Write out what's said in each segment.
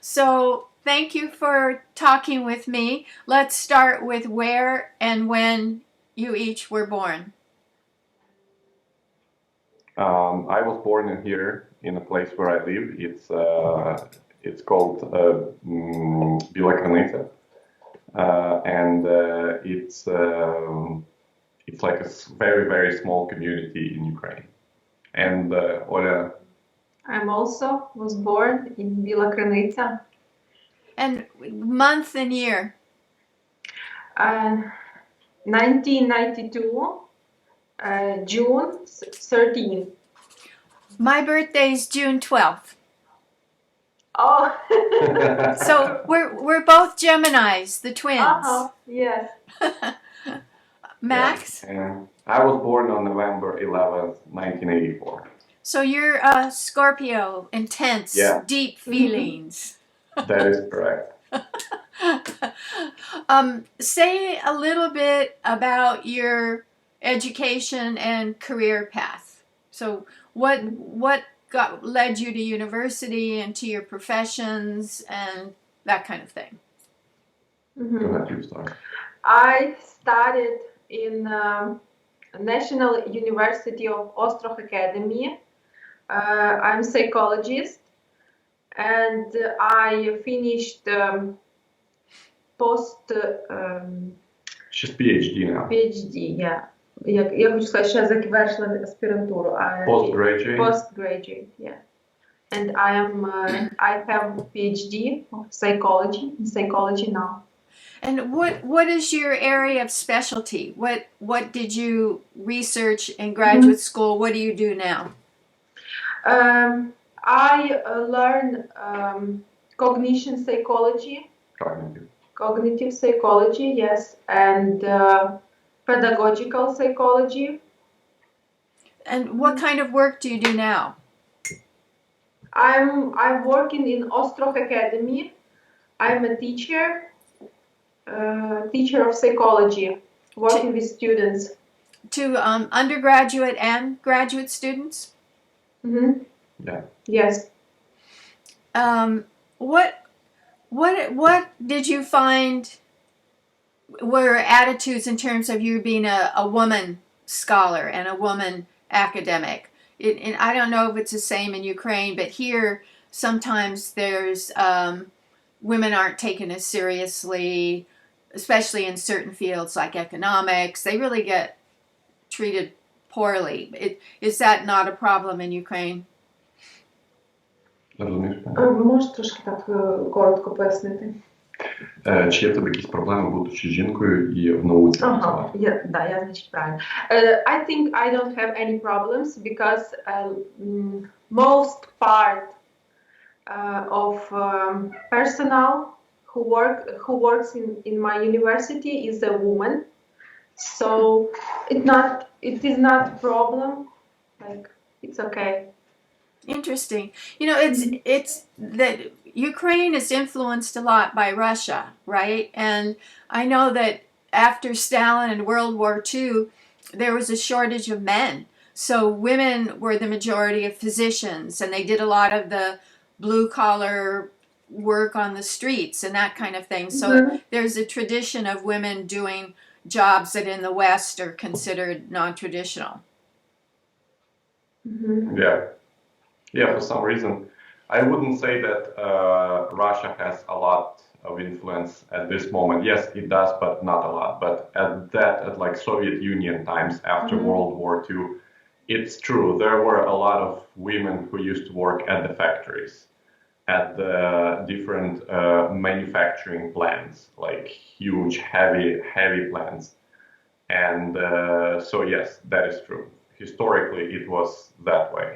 So thank you for talking with me. Let's start with where and when you each were born. I was born in here in a place where I live. It's called Bila, and it's like a very small community in Ukraine. And Olya, I'm also was born in Біла Криниця. And month and year. 1992, June 13. My birthday is June 12th. Oh, So we're both Geminis, the twins. yes. Max? yeah, and I was born on November 11th, 1984. So you're a Scorpio, intense, Yeah. deep feelings. That is correct. Say a little bit about your education and career path. So what led you to university and to your professions and that kind of thing? Go ahead, you start. I studied in National University of Ostrog Academy. I'm a psychologist, and I finished She's PhD now. PhD, yeah. Я хочу сказати, що я завершила аспірантуру. Postgraduate. Postgraduate, yeah. And I have PhD of psychology now. And what is your area of specialty? What did you research in graduate school? What do you do now? I learn cognition psychology. Cognitive psychology, yes, and pedagogical psychology. And what kind of work do you do now? I'm working in Ostrog Academy. I'm a teacher of psychology, working with students. To undergraduate and graduate students? Mm-hmm. Yeah. Yes. What did you find were attitudes in terms of you being a woman scholar and a woman academic? And I don't know if it's the same in Ukraine, but here sometimes there's women aren't taken as seriously, especially in certain fields like economics. They really get treated poorly. Is that not a problem in Ukraine? Можеш трошки так коротко пояснити? Чи є в тебе якісь проблеми, будучи жінкою і в науці? Я значить правильно. I think I don't have any problems because most part of personnel who works in my university is a woman, so it is not problem. Like it's okay. Interesting. You know, it's that Ukraine is influenced a lot by Russia, right? And I know that after Stalin and World War II, there was a shortage of men. So women were the majority of physicians, and they did a lot of the blue-collar work on the streets and that kind of thing. So there's a tradition of women doing jobs that in the West are considered non-traditional. Yeah, for some reason. I wouldn't say that Russia has a lot of influence at this moment. Yes, it does, but not a lot. But at like Soviet Union times after World War II, it's true. There were a lot of women who used to work at the factories, at the different manufacturing plants, like huge, heavy plants. And so yes, that is true. Historically, it was that way.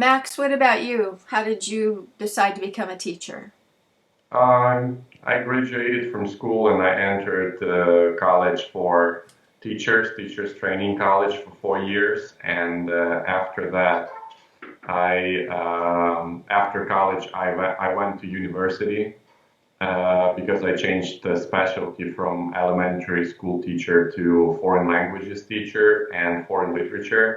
Max, what about you? How did you decide to become a teacher? I graduated from school and I entered college for teachers training college for 4 years. And after that, after college, I went to university because I changed the specialty from elementary school teacher to foreign languages teacher and foreign literature.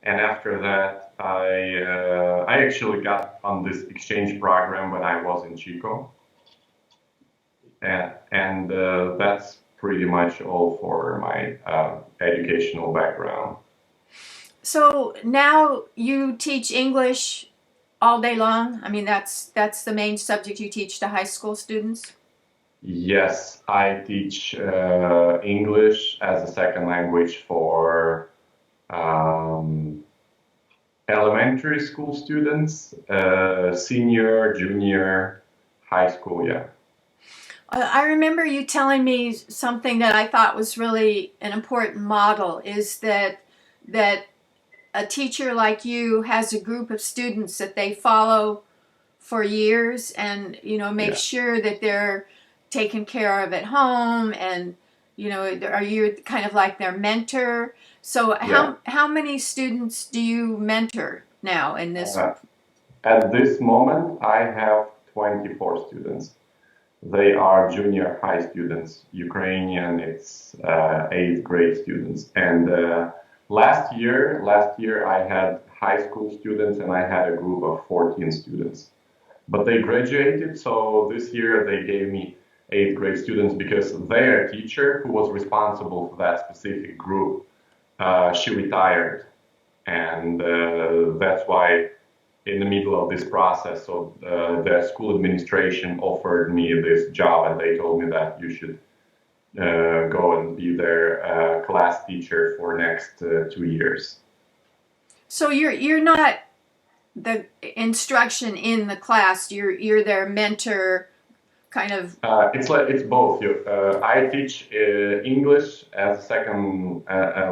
And after that, I actually got on this exchange program when I was in Chico, and that's pretty much all for my educational background. So now you teach English all day long? I mean, that's the main subject you teach to high school students? Yes, I teach English as a second language for um, elementary school students, senior, junior, high school, yeah. I remember you telling me something that I thought was really an important model is that a teacher like you has a group of students that they follow for years and make Yeah. sure that they're taken care of at home, and are you kind of like their mentor? So Yeah. how many students do you mentor now in this? At this moment, I have 24 students. They are junior high students. Ukrainian, it's eighth grade students. And last year I had high school students and I had a group of 14 students. But they graduated, so this year they gave me eighth grade students because their teacher, who was responsible for that specific group, she retired. And that's why in the middle of this process, so the school administration offered me this job, and they told me that you should go and be their class teacher for next 2 years. So you're not the instruction in the class. You're their mentor, kind of. It's both. I teach English as a second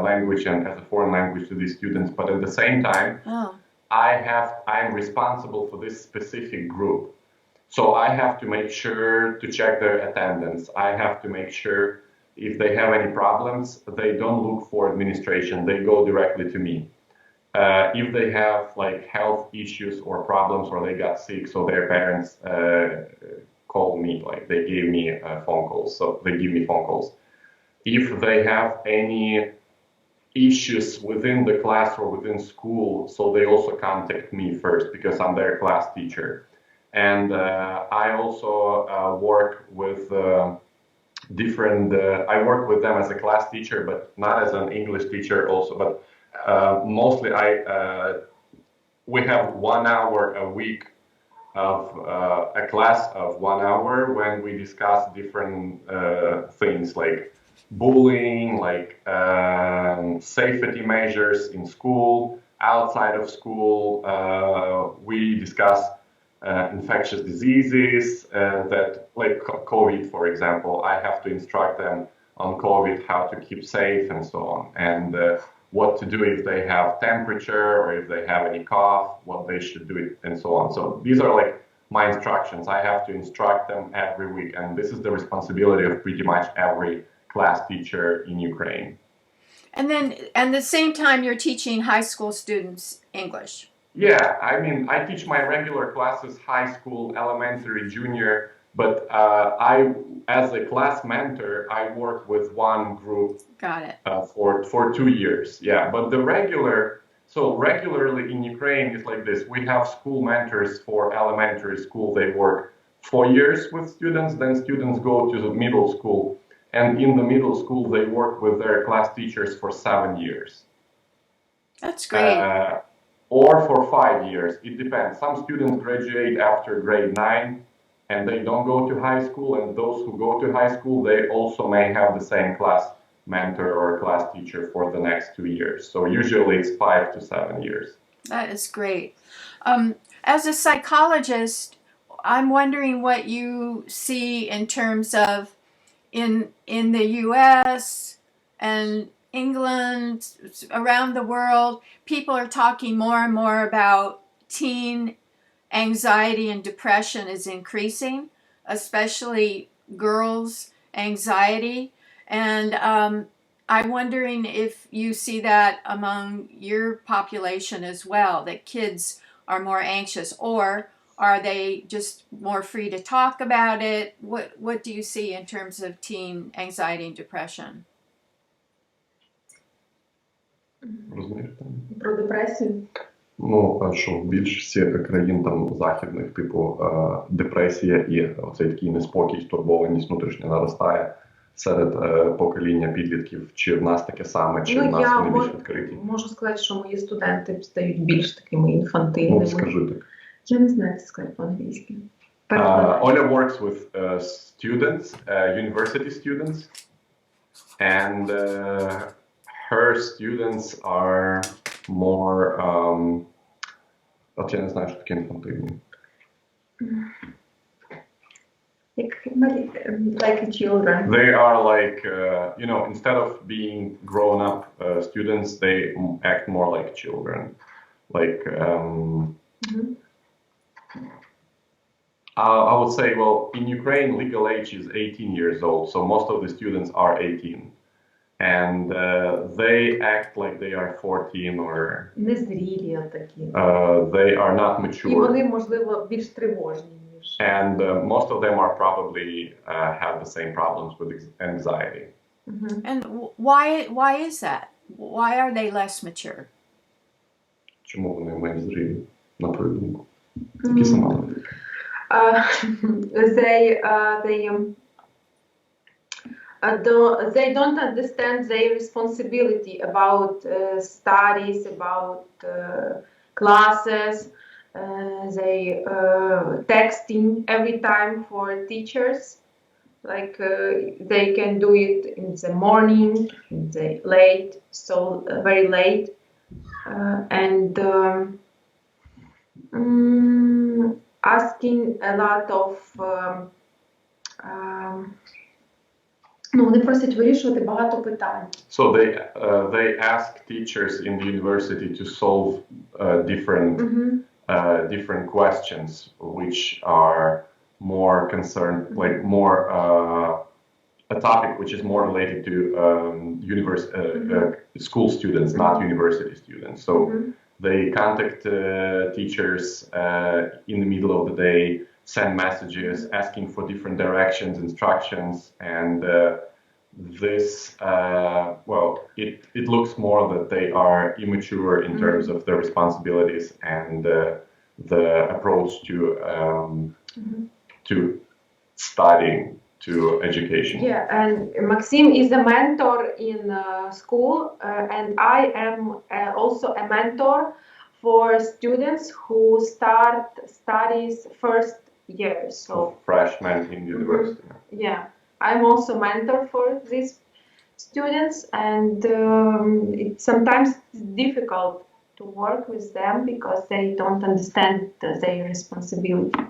language and as a foreign language to these students, but at the same time, Oh, I'm responsible for this specific group. So I have to make sure to check their attendance. I have to make sure if they have any problems, they don't look for administration. They go directly to me. If they have like health issues or problems, or they got sick, so their parents called me, like they gave me phone calls. So they give me phone calls. If they have any issues within the class or within school, so they also contact me first because I'm their class teacher. And I also work with different, I work with them as a class teacher, but not as an English teacher also, but mostly we have 1 hour a week of a class of 1 hour when we discuss different things like bullying, like safety measures in school, outside of school. We discuss infectious diseases that, like COVID, for example. I have to instruct them on COVID, how to keep safe and so on, and what to do if they have temperature or if they have any cough, what they should do and so on. So these are like my instructions. I have to instruct them every week, and this is the responsibility of pretty much every class teacher in Ukraine. and then at the same time you're teaching high school students English. Yeah, I mean, I teach my regular classes, high school, elementary, junior, but as a class mentor, I work with one group. Got it. For 2 years. Yeah, but regularly in Ukraine it's like this. We have school mentors for elementary school. They work 4 years with students, then students go to the middle school, and in the middle school they work with their class teachers for 7 years. That's great. Or for 5 years. It depends. Some students graduate after grade 9 and they don't go to high school, and those who go to high school, they also may have the same class mentor or class teacher for the next 2 years. So usually it's 5 to 7 years. That is great. As a psychologist, I'm wondering what you see in terms of in the U.S. and England, around the world, people are talking more and more about teen anxiety and depression is increasing, especially girls' anxiety. And I'm wondering if you see that among your population as well, that kids are more anxious, or are they just more free to talk about it? What do you see in terms of teen anxiety and depression? Про депресію. Ну, а що в більшості країн там західних, типу, депресія і оцей такий неспокій, стурбованість внутрішня наростає серед покоління підлітків. Чи в нас таке саме, чи в нас я вони більш відкриті? можу сказати, що мої студенти стають більш такими інфантильними. Ну, скажи так. Я не знаю, як це сказати по-англійськи. Olya works with students, university students, and her students are more. От я не знаю, що таке інфантильні. Like children. They are like, instead of being grown-up students, they act more like children. Like, I would say, well, in Ukraine, legal age is 18 years old, so most of the students are 18. And they act like they are 14 or Незрілі такі. They are not І mature. вони, можливо, більш тривожні, ніж. And most of them are probably have the same problems with anxiety. And why is that? Why are they less mature? Чому вони менш зрілі, на твою думку? Які саме? They don't understand their responsibility about studies, about classes. They texting every time for teachers. Like they can do it in the morning, in the late, so very late, and asking a lot of. Вони просять вирішувати багато питань. So they ask teachers in the university to solve different questions, which are more concerned, like more a topic which is more related to school students, not university students. So they contact teachers in the middle of the day, send messages asking for different directions, instructions, and this, it looks more that they are immature in terms of their responsibilities and the approach to studying, to education. Yeah, and Maxim is a mentor in school, and I am also a mentor for students who start studies first year. So Freshmen in university. Yeah, I'm also mentor for these students, and sometimes it's difficult to work with them because they don't understand their responsibility.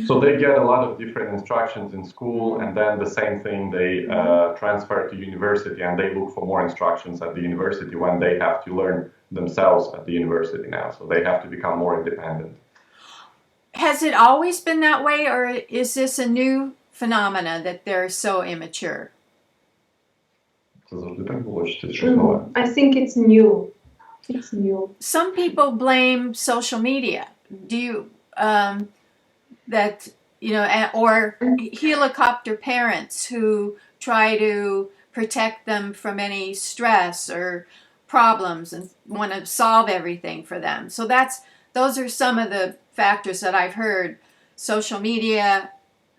So they get a lot of different instructions in school, and then the same thing they transfer to university, and they look for more instructions at the university when they have to learn themselves at the university now. So they have to become more independent. Has it always been that way, or is this a new phenomena that they're so immature? Це завжди так було, чи це щось нове? I think it's new. It's new. Some people blame social media. Do you or helicopter parents who try to protect them from any stress or problems and want to solve everything for them. So those are some of the factors that I've heard. Social media,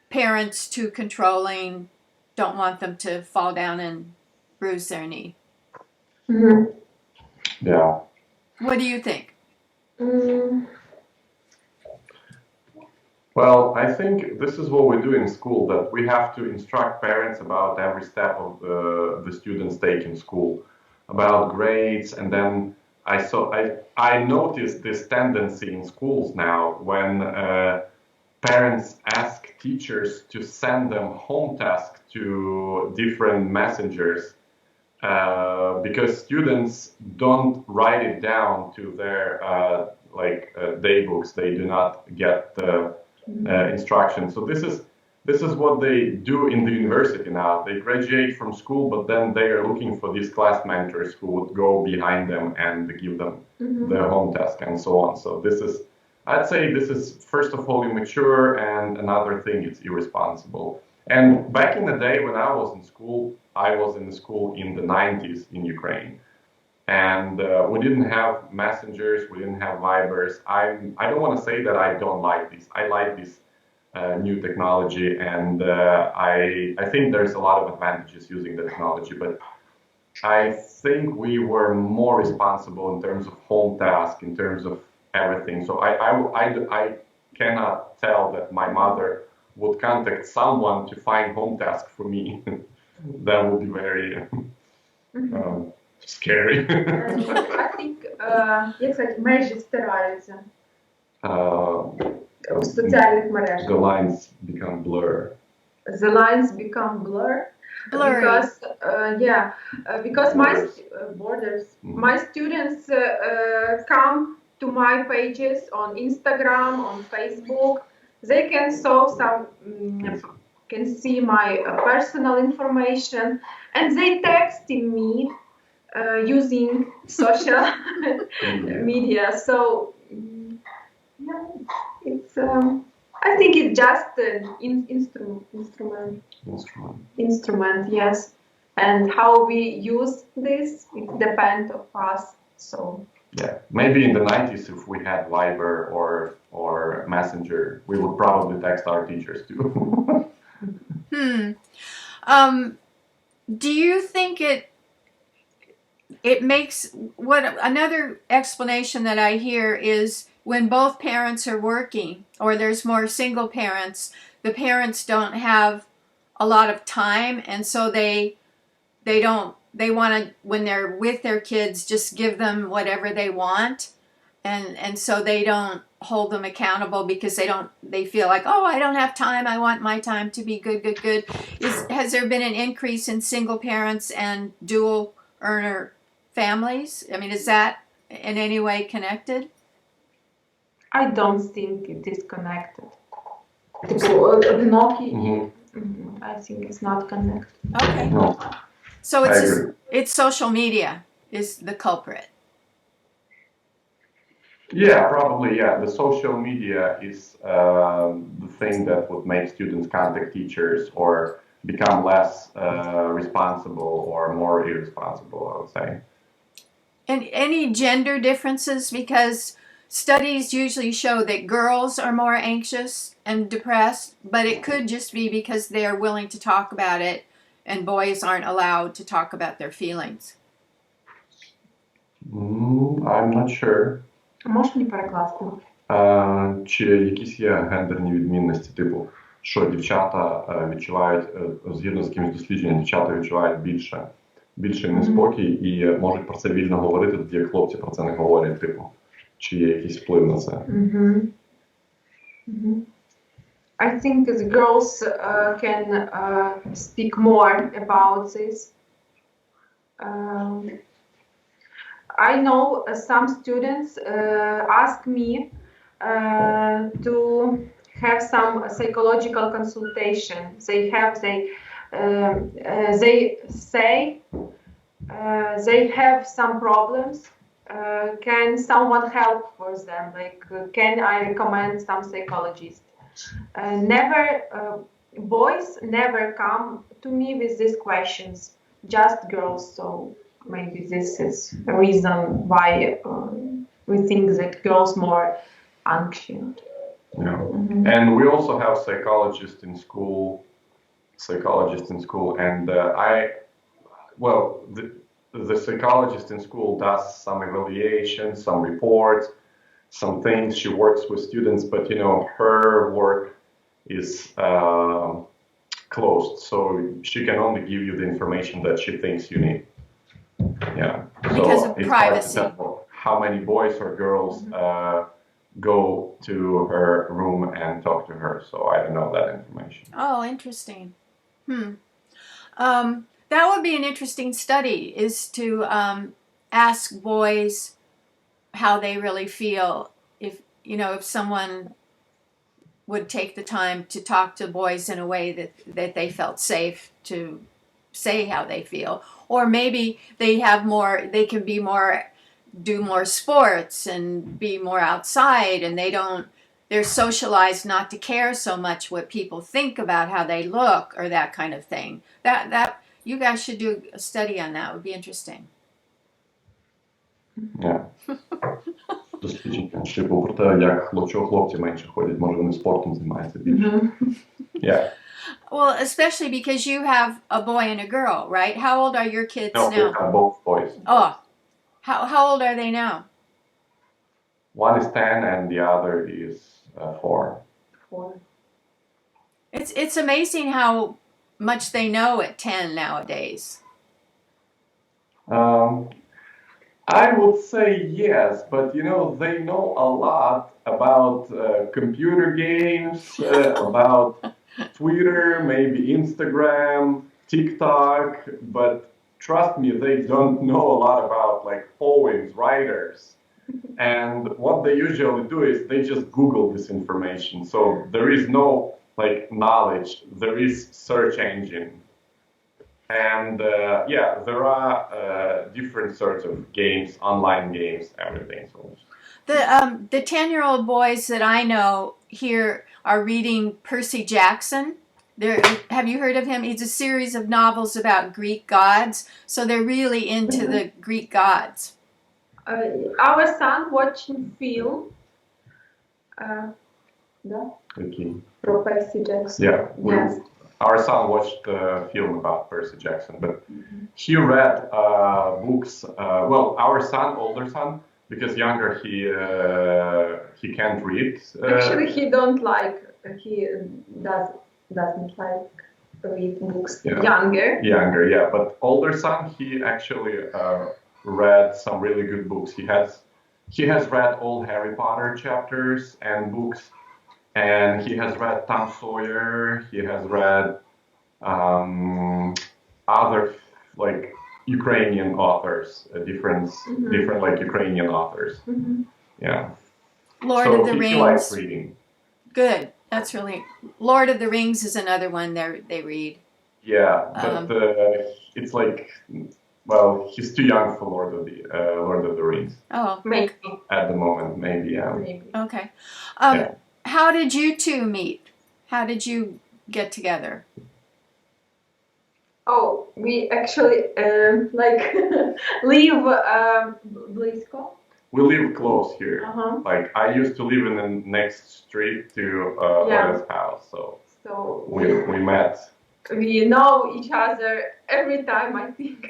parents too controlling, don't want them to fall down and bruise their knee. Yeah. What do you think? Well, I think this is what we do in school, that we have to instruct parents about every step of the students take in school, about grades, and then I noticed this tendency in schools now when parents ask teachers to send them home tasks to different messengers because students don't write it down to their day books. They do not get the instructions. So this is what they do in the university now. They graduate from school, but then they are looking for these class mentors who would go behind them and give them their home task and so on. So I'd say this is first of all immature, and another thing, it's irresponsible. And back in the day when I was in school, I was in the school in the 90s in Ukraine. And we didn't have messengers, we didn't have Vibers. I don't want to say that I don't like this. I like this new technology, and I think there's a lot of advantages using the technology, but I think we were more responsible in terms of home task, in terms of everything. So I cannot tell that my mother would contact someone to find home task for me. That would be very scary. I think, як сказати, межі стираються в соціальних мережах. The lines become blur. The lines become blur. Blurry. Because my students come to my pages on Instagram, on Facebook. They can can see my personal information, and they texting me using social media. So it's. I think it's just an instrument, yes. And how we use this, it depends on us. So yeah, maybe in the 90s, if we had Viber or Messenger, we would probably text our teachers too. Do you think it makes another explanation that I hear is when both parents are working or there's more single parents, the parents don't have a lot of time, and so they want to, when they're with their kids, just give them whatever they want, and so they don't hold them accountable because they feel like, oh, I don't have time, I want my time to be good. Has there been an increase in single parents and dual earner families? I mean, is that in any way connected? I don't think it is connected. Одинокі, I think it's not connected. Okay. No. So it's social media is the culprit. Yeah, probably, yeah. The social media is the thing that would make students contact teachers or become less responsible or more irresponsible, I would say. And any gender differences? Because studies usually show that girls are more anxious and depressed, but it could just be because they're willing to talk about it and boys aren't allowed to talk about their feelings. I'm not sure. Можеш мені перекласти? Чи якісь є гендерні відмінності, типу, що дівчата відчувають, згідно з якимось дослідженням, дівчата відчувають більше неспокій і можуть про це вільно говорити, тоді як хлопці про це не говорять, типу. Чи є якийсь вплив на це? I think the girls can speak more about this. I know some students ask me to have some psychological consultation. They say they have some problems. Can someone help for them? Like, can I recommend some psychologist? Boys never come to me with these questions, just girls. So maybe this is a reason why we think that girls more anxious. Yeah. And we also have psychologists in school, and the psychologist in school does some evaluations, some reports, some things. She works with students, but her work is closed, so she can only give you the information that she thinks you need. Yeah. Because so of it's privacy. hard to tell how many boys or girls go to her room and talk to her. So I don't know that information. Oh, interesting. That would be an interesting study, is to ask boys how they really feel. If someone would take the time to talk to boys in a way that they felt safe to say how they feel, or maybe they can do more sports and be more outside, and they're socialized not to care so much what people think about how they look or that kind of thing. That you guys should do a study on that. It would be interesting. Дослідження. Типу про те, чого хлопці менше ходять, може вони спортом займаються більше. Yeah. Well, especially because you have a boy and a girl, right? How old are your kids No, we now? have both boys. Oh, how old are they now? One is 10 and the other is 4. It's amazing how much they know at 10 nowadays. I would say yes, but they know a lot about computer games, about Twitter, maybe Instagram, TikTok, but trust me, they don't know a lot about like poems, writers. And what they usually do is they just Google this information. So there is no like knowledge, there is search engine. And there are different sorts of games, online games, everything. So The 10-year-old boys that I know here are reading Percy Jackson. Have you heard of him? It's a series of novels about Greek gods. So they're really into the Greek gods. Our son watching film. okay. Про Percy Jackson. Yeah. Yes. Our son watched the film about Percy Jackson, but he read books. Well, our son, older son, because younger he can't read. Actually, he doesn't like read books. Yeah. Younger, yeah. But older son, he actually read some really good books. He has read all Harry Potter chapters and books. And he has read Tom Sawyer. He has read other like Ukrainian authors, different like Ukrainian authors. Yeah. Lord of the Rings. He likes reading. Good. That's really. Lord of the Rings is another one they read. Yeah, but it's like, well, he's too young for Lord of the Rings. Oh, maybe at the moment, maybe. Yeah. Maybe. Okay. How did you two meet? How did you get together? Oh, we actually live близько. We live close here. Like I used to live in the next street to Olya's house, so we met. We know each other every time, I think.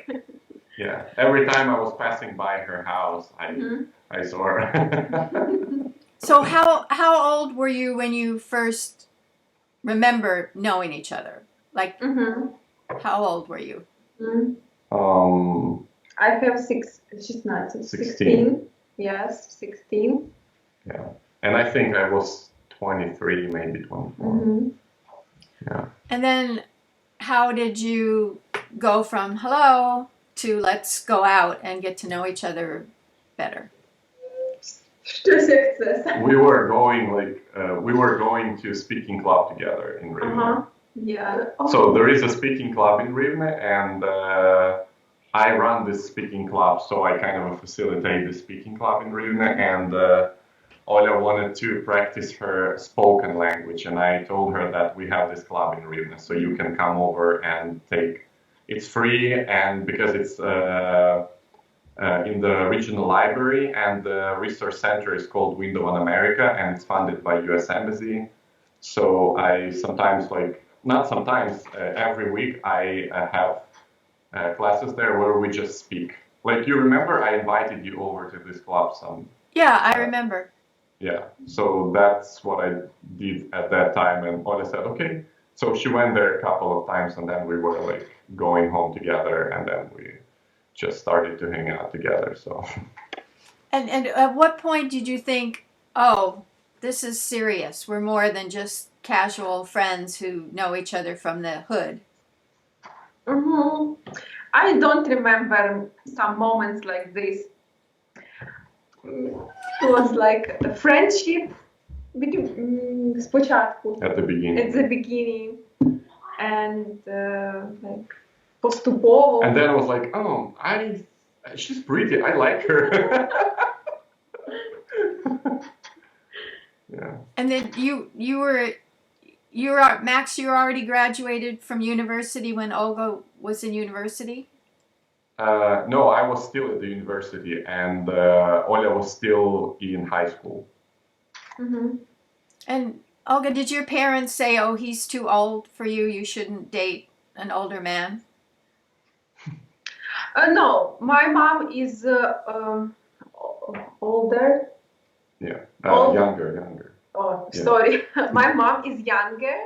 Yeah, every time I was passing by her house, I saw her. So how old were you when you first remember knowing each other? Like, how old were you? I have 16. Yes, 16. Yeah, and I think I was 23, maybe 24. Yeah. And then how did you go from hello to let's go out and get to know each other better? We were going to speaking club together in Rivne. Yeah. So there is a speaking club in Rivne, and I run this speaking club, so I kind of facilitate the speaking club in Rivne, and Olya wanted to practice her spoken language, and I told her that we have this club in Rivne, so you can come over and it's free, and because it's in the regional library, and the resource center is called Window on America, and it's funded by U.S. Embassy. So I sometimes, every week I have classes there where we just speak. Like you remember, I invited you over to this club Yeah, I remember. Yeah, so that's what I did at that time, and Olya said, okay. So she went there a couple of times, and then we were like going home together, and then we just started to hang out together. So. And at what point did you think, oh, this is serious? We're more than just casual friends who know each other from the hood. I don't remember some moments like this. It was like a friendship спочатку. At the beginning. At the beginning, and like поступово. And then I was like, oh, she's pretty. I like her. Yeah. And then Max, you were already graduated from university when Olga was in university? No, I was still at the university, and Olya was still in high school. Mm-hmm. And Olga, did your parents say, "Oh, he's too old for you. You shouldn't date an older man"? No, my mom is older. Yeah, Old. younger. Oh, Yeah. sorry. My mom is younger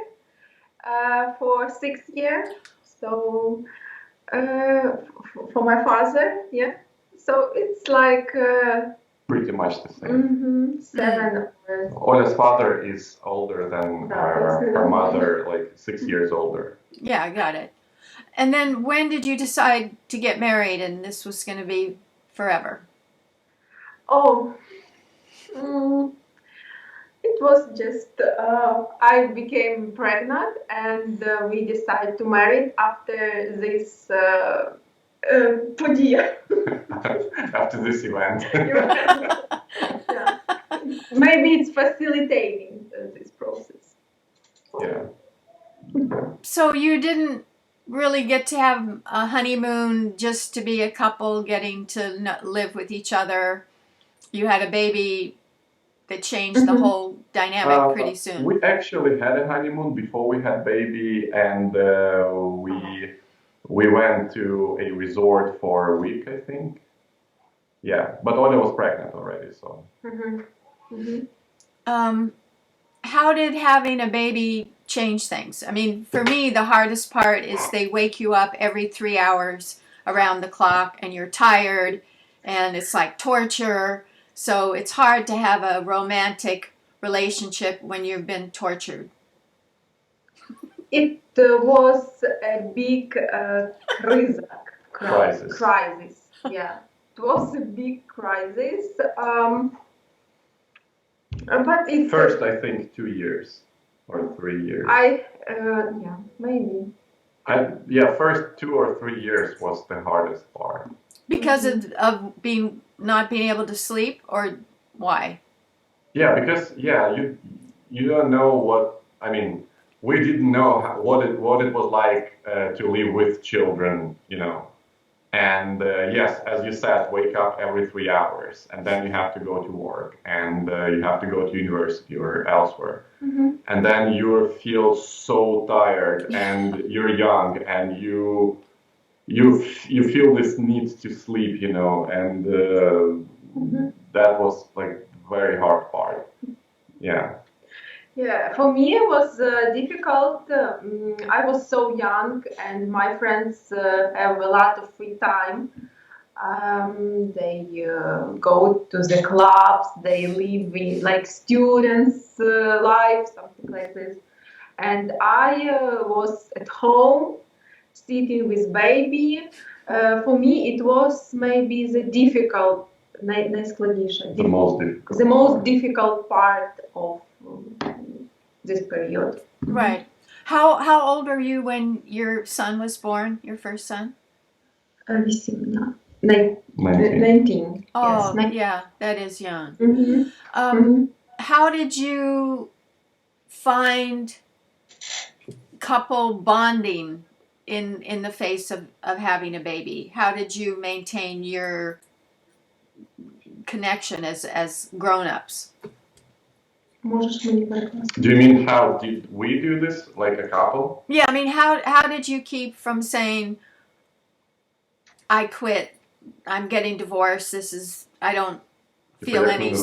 for 6 years. So for my father, yeah. So it's like Pretty much the same. 7 or Olya's father is older than her mother, like 6 years older. Yeah, I got it. And then when did you decide to get married and this was going to be forever? oh. It was just I became pregnant and we decided to marry after this подія. After this event. Yeah. Maybe it's facilitating this process. Yeah. So you didn't really get to have a honeymoon just to be a couple getting to live with each other. You had a baby that changed the whole dynamic pretty soon. We actually had a honeymoon before we had baby, and we went to a resort for a week, I think. Yeah, but Olya was pregnant already, so. How did having a baby change things? I mean, for me, the hardest part is they wake you up every 3 hours around the clock and you're tired and it's like torture. So it's hard to have a romantic relationship when you've been tortured. It was a big crisis. Yeah, it was a big crisis. But it's first, I think 2 years or 3 years. Yeah, maybe. First 2 or 3 years was the hardest part. Because of not being able to sleep, or why? Yeah, because you don't know what, I mean, we didn't know what it was like to live with children, And yes, as you said, wake up every 3 hours, and then you have to go to work, and you have to go to university or elsewhere, and then you feel so tired, and you're young, and you feel this need to sleep, and that was like very hard part. Yeah. Yeah, for me it was difficult. I was so young, and my friends have a lot of free time. They go to the clubs. They live in like students' life, something like this. And I was at home, sitting with baby. For me, it was maybe the difficult, The most difficult. The most difficult part of this period. Right. How old were you when your son was born, your first son? 19. 19. Oh, yes, yeah, that is young. Mm-hmm. How did you find couple bonding in the face of having a baby? How did you maintain your connection as grown-ups? Mm-hmm. Do you mean how did we do this, like a couple? Yeah, I mean, how did you keep from saying, I quit, I'm getting divorced, I don't feel any...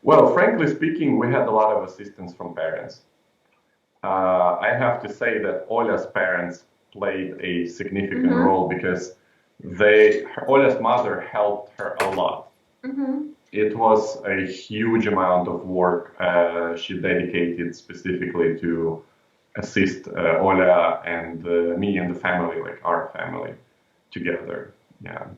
Well, frankly speaking, we had a lot of assistance from parents. I have to say that Olya's parents played a significant role because Olya's mother helped her a lot. It was a huge amount of work she dedicated specifically to assist Olya and me and the family, like our family, together. Yeah.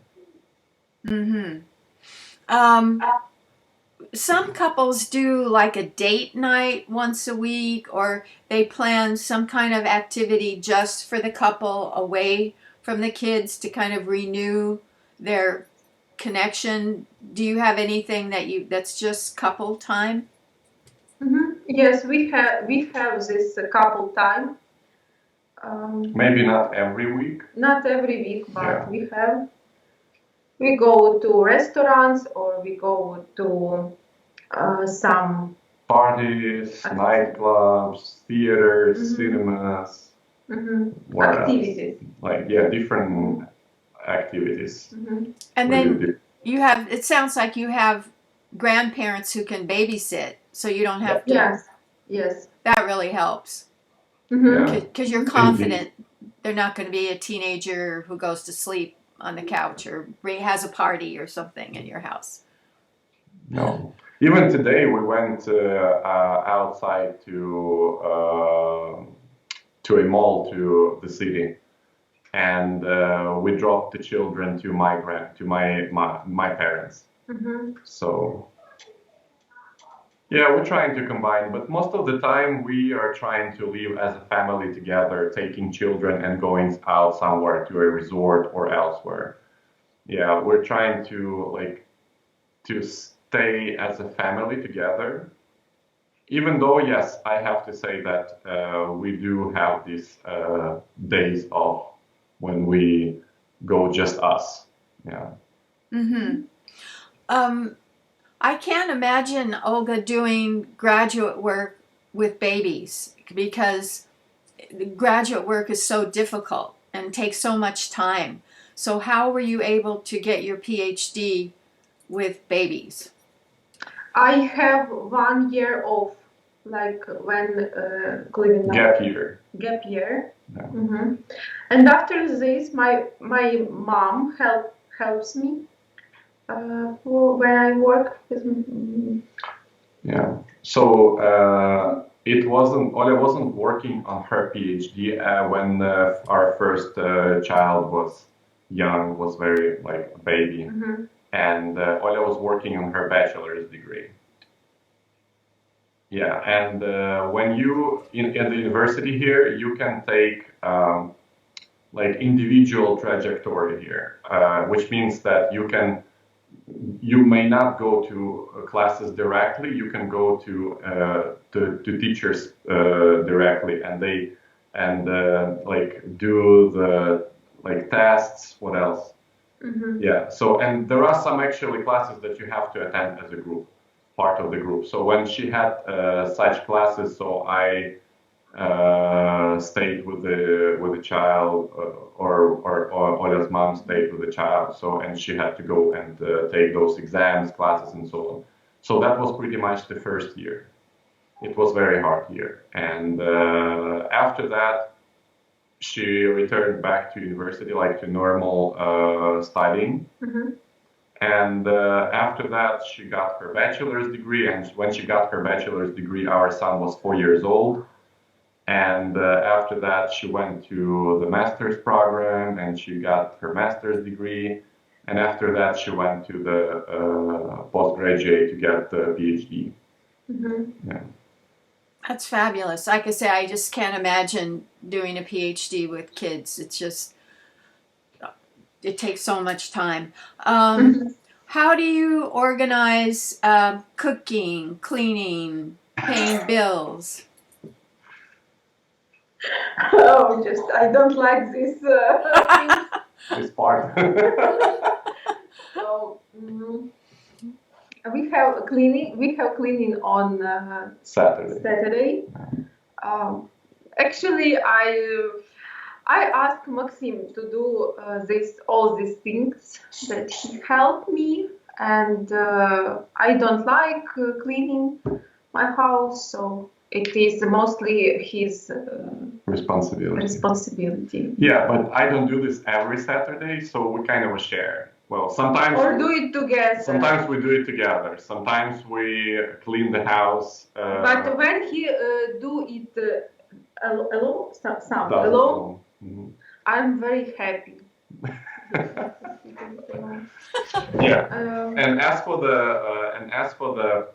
Some couples do like a date night once a week, or they plan some kind of activity just for the couple away from the kids to kind of renew their connection. Do you have anything that's just couple time? Yes, we have this a couple time. Maybe not every week. Not every week, but Yeah. we go to restaurants or we go to some Parties, nightclubs, theaters, Mhm. cinemas, what else? activities. Like, yeah, different activities. Mhm. And We then do. you have, it sounds like you have grandparents who can babysit, so you don't have to, Yes, yes. that really helps. Mhm. Yeah. Because you're confident they're not going to be a teenager who goes to sleep on the couch or has a party or something in your house. No. Even today, we went outside to a mall to the city, and we dropped the children to my parents. Mhm. So yeah, we're trying to combine, but most of the time we are trying to live as a family together, taking children and going out somewhere to a resort or elsewhere. Yeah, we're trying to stay as a family together. Even though, yes, I have to say that we do have these days off when we go just us. Yeah. Mm-hmm. I can't imagine Olga doing graduate work with babies because graduate work is so difficult and takes so much time. So how were you able to get your PhD with babies? I have 1 year off, like when cleaning up. Gap year. Gap year. Yeah. Mhm. And after this, my mom helps me when I work with. Yeah. So Olya wasn't working on her PhD when our first child was young, was very like a baby, Mhm. and Olya was working on her bachelor's degree. Yeah, and when you in the university here, you can take like individual trajectory here, which means that you may not go to classes directly. You can go to teachers directly, and they like do the like tests. What else? Mhm. Yeah. So and there are some actually classes that you have to attend as a group, part of the group. So when she had such classes, so I stayed with the child, or Olya's mom stayed with the child. So and she had to go and take those exams, classes, and so on. So that was pretty much the first year. It was very hard year, and after that, she returned back to university, like to normal studying. Mhm. And after that, she got her bachelor's degree. And when she got her bachelor's degree, our son was 4 years old. And after that, she went to the master's program and she got her master's degree. And after that, she went to the postgraduate to get the PhD. Mhm. Yeah. That's fabulous. Like I say, I just can't imagine doing a PhD with kids. It's just, it takes so much time. Mhm. How do you organize cooking, cleaning, paying bills? Oh, just I don't like this thing. This part. So we have cleaning. We have cleaning on Saturday. Saturday. Actually, I asked Maxim to do all these things that he helped me, and I don't like cleaning my house, so it is mostly his responsibility. Yeah, but I don't do this every Saturday, so we kind of share. Well, sometimes Or do it together. Sometimes we do it together. Sometimes we clean the house. But when he do it alone, does alone, Mhm. I'm very happy. Yeah. And as for the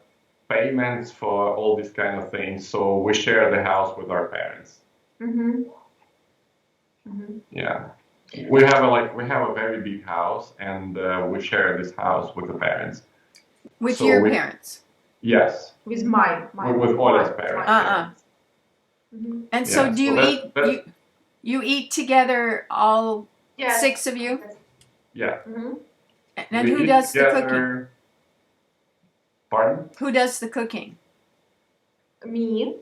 payments for all these kind of things, so we share the house with our parents. Mm-hmm. Mm-hmm. Yeah. We have a very big house, and we share this house with the parents. With So your parents? Yes, with my with Olya's parents. parents. Mhm. And so Yeah, do you so eat you eat together, all Yes. 6 of you? Yeah. Mhm. And We who eat does the together. cooking? Pardon? Who does the cooking? Me.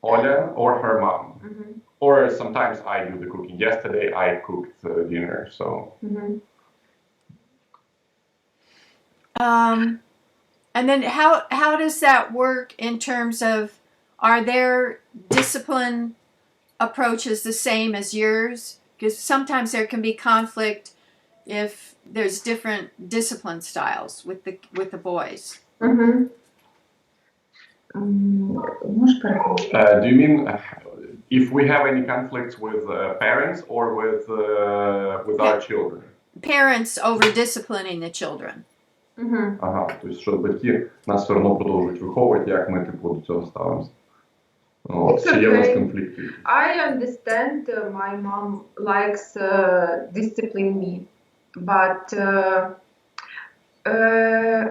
Olya or her mom. Mhm. Or sometimes I do the cooking. Yesterday I cooked dinner, so. Mhm. And then how does that work in terms of, are their discipline approaches the same as yours? Because sometimes there can be conflict if there's different discipline styles with the boys. Mhm. Можеш перекладати? Do you mean if we have any conflicts with parents or with our children? Parents over disciplining the children. Мгм. Ага, тобто, що батьки нас все одно продовжують виховувати, як ми типу до цього ставимося. От, чи є в нас Okay. конфлікти? I understand my mom likes discipline me, but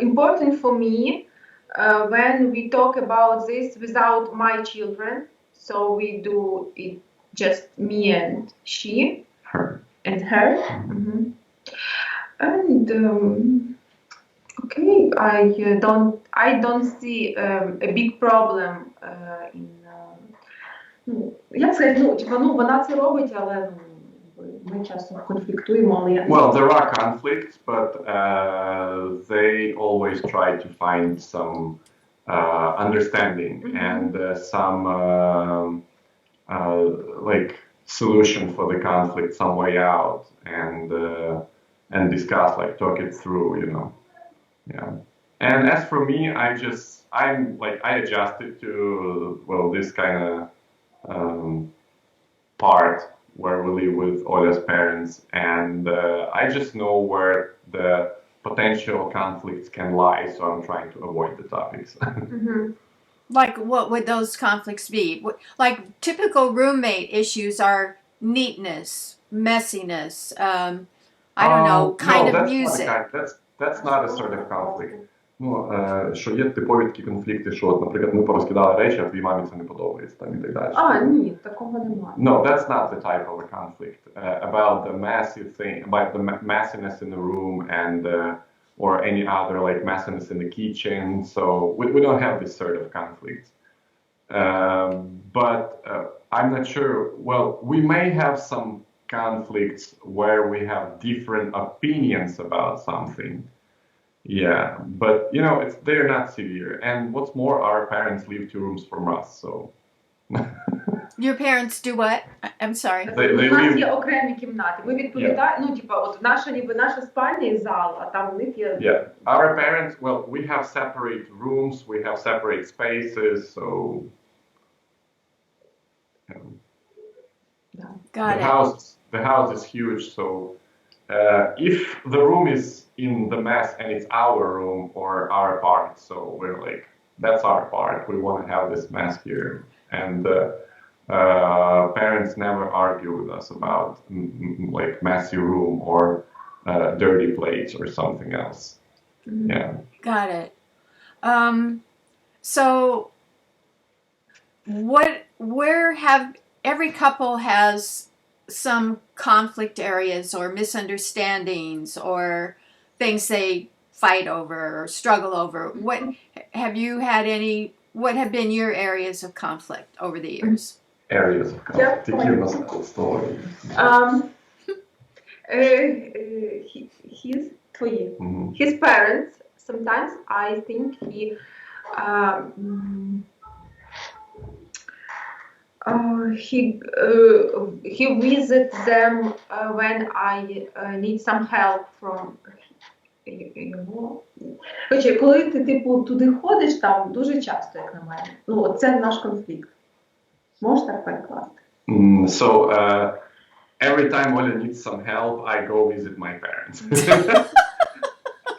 important for me when we talk about this without my children, so we do it just me and she Her. and her. Mhm. And okay, I don't see a big problem in. Як сказати, вона це робить, але ми часом конфліктуємо, але я... Well, there are conflicts, but they always try to find some understanding and some like solution for the conflict, some way out, and discuss, like talk it through, you know. Yeah. And as for me, I adjusted to, well, this kind of part where we live with Olya's parents, and I just know where the potential conflicts can lie, so I'm trying to avoid the topics. Mhm. Like, what would those conflicts be? Like, typical roommate issues are neatness, messiness, I don't know, kind No, of that's music. that's not a sort of conflict. Ну, що є типові такі конфлікти, що, от, наприклад, ми порозкидали речі, а твоїй мамі це не подобається, там, і так далі. Ні, такого немає. No, that's not the type of a conflict. About the massive thing, about the messiness in the room and or any other like messiness in the kitchen. So we don't have this sort of conflict. But I'm not sure. Well, we may have some conflicts where we have different opinions about something. Yeah, but you know, they're not severe. And what's more, our parents live 2 rooms from us, so. Your parents do what? I'm sorry. They У нас live. є окремі кімнати. Ми відповідаємо, ну, типа, от наша спальня і зал, а там у них є... Yeah, our parents, well, we have separate rooms, we have separate spaces, so Got it. The house is huge, so if the room is in the mess and it's our room or our part, so we're like, that's our part, we want to have this mess here. And parents never argue with us about like messy room or dirty plates or something else. Mm-hmm. Yeah. Got it. So every couple has some conflict areas or misunderstandings or things they fight over or struggle over. What have been your areas of conflict over the years? Areas of conflict. His parents, sometimes I think he visits them when I need some help from його. Хоча, коли ти типу туди ходиш, там дуже часто, як на мене. Ну, це наш конфлікт. Можеш так перекласти? So every time Olya needs some help, I go visit my parents.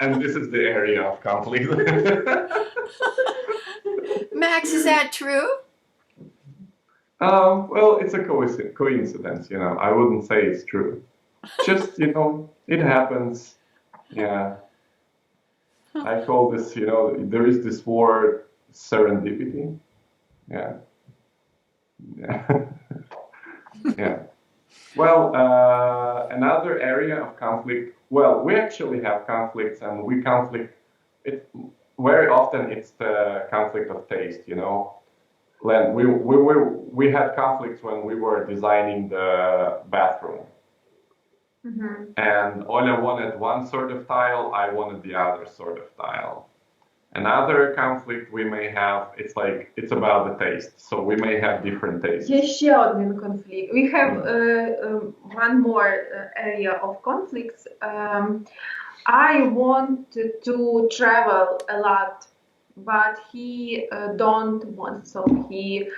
And this is the area of conflict. Max, is that true? Well, it's a coincidence, you know. I wouldn't say it's true. Just, you know, it happens. Yeah. I call this, you know, there is this word serendipity. Yeah. Yeah. Yeah. Well, another area of conflict. Well, we actually have conflicts, and we conflict. It very often it's the conflict of taste. You know, Len, we had conflicts when we were designing the bathroom, and Olya wanted one sort of tile, I wanted the other sort of tile. Another conflict we may have, it's about the taste. So we may have different tastes. Є ще один конфлікт. We have one more area of conflicts. I want to travel a lot, but he don't want. So he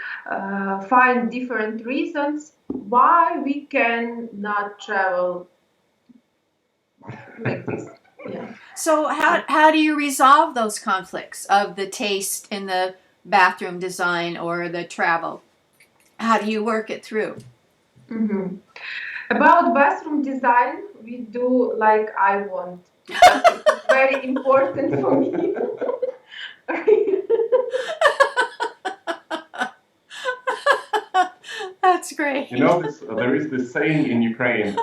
find different reasons why we can not travel like this. Yeah. So how do you resolve those conflicts of the taste in the bathroom design or the travel? How do you work it through? About bathroom design, we do like I want. It's very important for me. That's great. You know, there is this saying in Ukraine,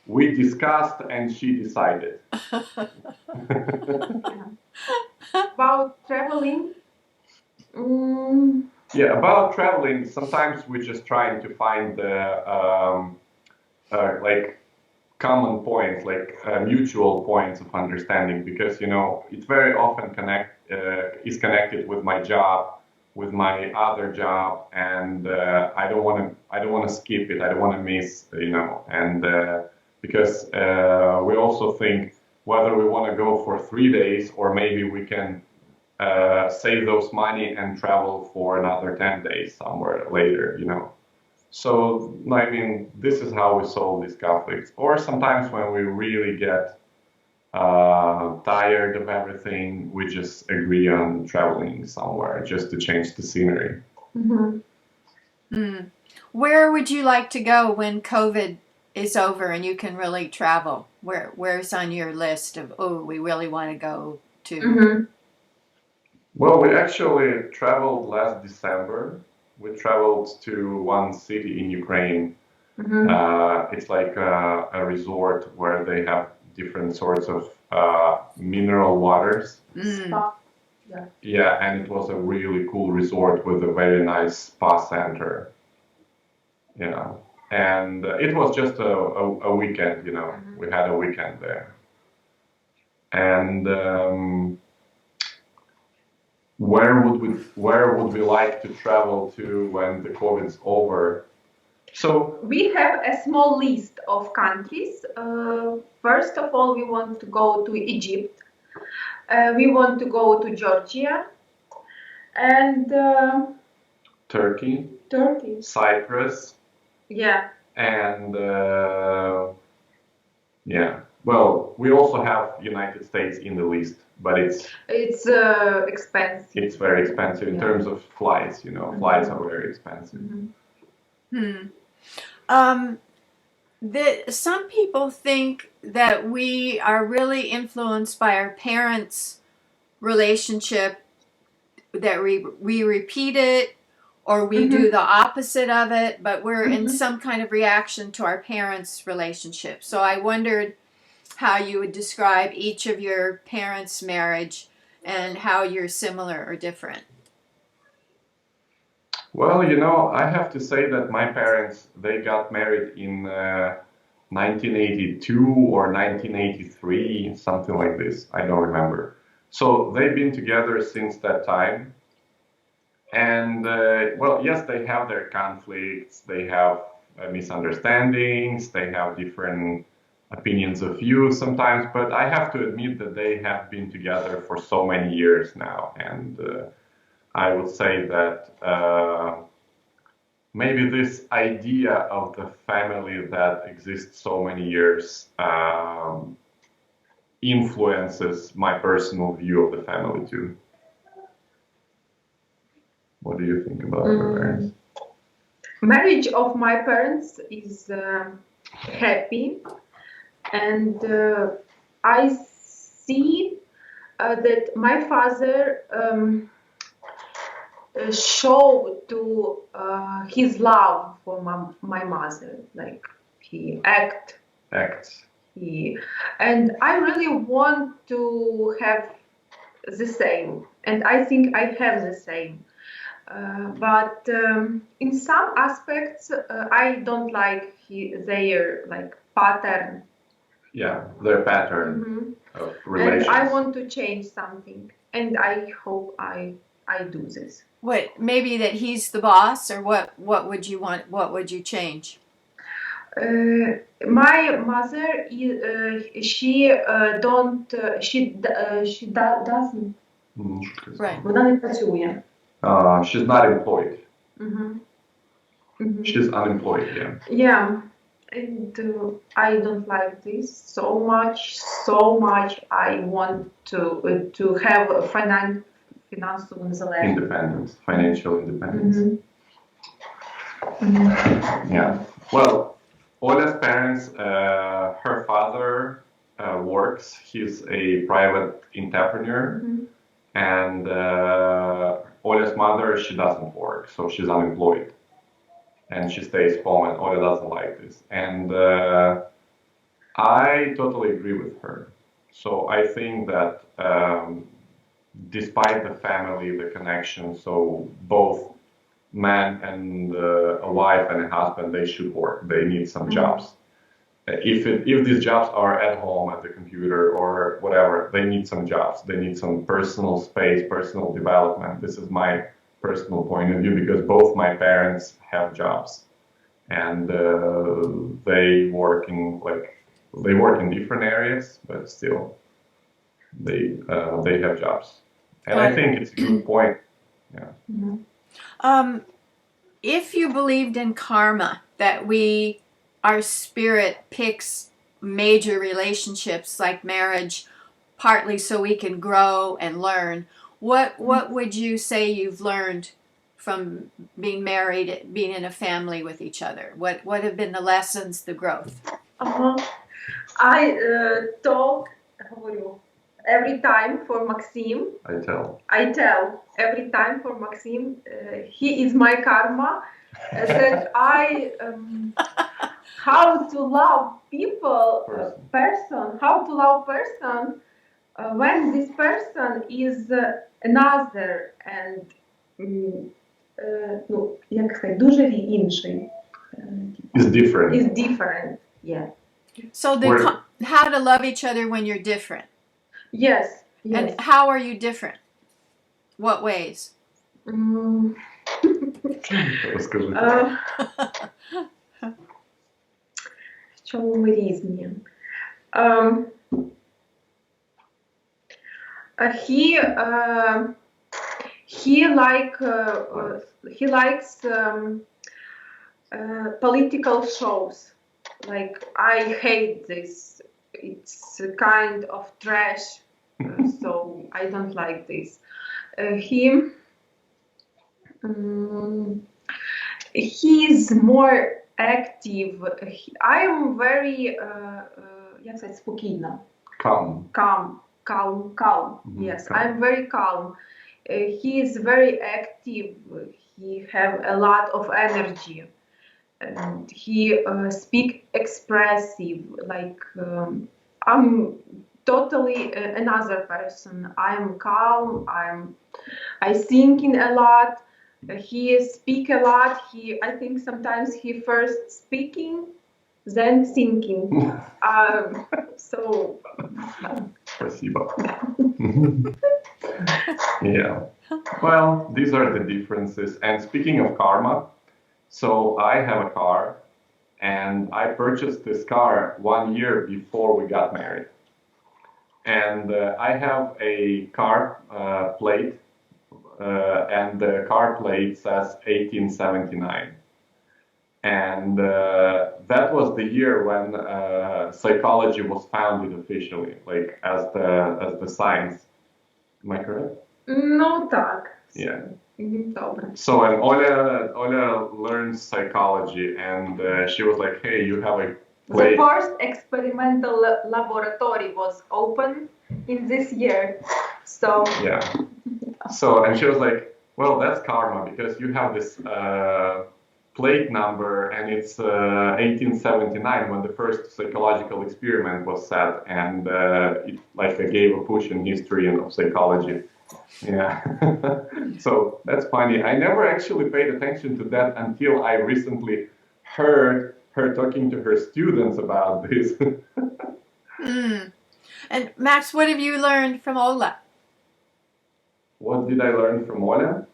we discussed and she decided. About traveling. Yeah, about traveling, sometimes we're just trying to find the like common points, like mutual points of understanding, because you know it very often is connected with my job, with my other job, and I don't want to skip it. I don't want to miss, you know, and because we also think whether we want to go for 3 days or maybe we can save those money and travel for another 10 days somewhere later, you know. So, I mean, this is how we solve these conflicts. Or sometimes when we really get tired of everything, we just agree on traveling somewhere just to change the scenery. Where would you like to go when COVID is over and you can really travel? Where's on your list of, oh, we really want to go to? Well, we actually traveled last December. We traveled to one city in Ukraine. It's like a resort where they have different sorts of mineral waters. Spa. Yeah, and it was a really cool resort with a very nice spa center. You know, and it was just a weekend. You know, we had a weekend there, and. Where would we like to travel to when the COVID's over? So we have a small list of countries. First of all, we want to go to Egypt. We want to go to Georgia and Turkey, Cyprus, and well, we also have United States in the list, but it's expensive. It's very expensive in terms of flights. You know, flights are very expensive. Some people think that we are really influenced by our parents' relationship, that we repeat it or we do the opposite of it, but we're in some kind of reaction to our parents' relationship. So I wondered how you would describe each of your parents' marriage and how you're similar or different. Well, you know, I have to say that my parents, they got married in 1982 or 1983, something like this. I don't remember. So they've been together since that time. And, well, yes, they have their conflicts, they have misunderstandings, they have different opinions of you sometimes, but I have to admit that they have been together for so many years now, and I would say that maybe this idea of the family that exists so many years influences my personal view of the family too. What do you think about your parents? Marriage of my parents is happy. And I see that my father show to his love for my mother. Like he Acts. And I really want to have the same, and I think I have the same. But in some aspects, I don't like their like pattern. Yeah, their pattern of relations. And I want to change something, and I hope I do this. What, maybe that he's the boss, or what would you want? What would you change? My mother, she doesn't. Right. Вона не працює. She's not employed. Mm-hmm. She's unemployed. Yeah. Yeah, and I don't like this so much. I want to have a financial independence, financial independence. Mm-hmm. Yeah. Well, Olya's parents, her father works. He's a private entrepreneur, and Olya's mother, she doesn't work, so she's unemployed, and she stays home. And Olya doesn't like this, and I totally agree with her. So I think that despite the family, the connection, so both man and a wife and a husband, they should work. They need some jobs. If these jobs are at home at the computer or whatever, they need some jobs. They need some personal space, personal development. This is my personal point of view, because both my parents have jobs, and they work in different areas, but still they have jobs. And I think it's a good point. Yeah. If you believed in karma, that our spirit picks major relationships like marriage, partly so we can grow and learn, what would you say you've learned from being married, being in a family with each other? What have been the lessons, the growth? I talk every time for Maxim. I tell every time for Maxim. He is my karma. That I how to love people, how to love person when this person is another and як сказати, дуже інший. Is different. Is different. Yeah. So how to love each other when you're different. Yes. And how are you different? What ways? Розкажи. В чому ми різні? He likes political shows. Like, I hate this. It's a kind of trash, so I don't like this. He's more active. I am very, як сказати, спокійна. Calm. Mm-hmm. Yes, calm. I'm very calm. He is very active. He have a lot of energy. And he speak expressive. Like, I'm totally another person. I'm calm. I thinking a lot. He speak a lot. I think sometimes he first speaking, then thinking. So. Спасибо. Yeah. Well, these are the differences. And speaking of karma, so I have a car, and I purchased this car 1 year before we got married. And I have a car plate, and the car plate says 1879. And that was the year when psychology was founded officially, like as the science. Am I correct? No, так. Yeah. Добре. So and Olya learned psychology, and she was like, "Hey, you have a plate." The first experimental laboratory was open in this year. So yeah. So and she was like, Well, that's karma because you have this plate number, and it's 1879 when the first psychological experiment was set, and it like gave a push in history and of psychology. Yeah. So that's funny. I never actually paid attention to that until I recently heard her talking to her students about this. Mm. And Max, what have you learned from Ola? What did I learn from Olya?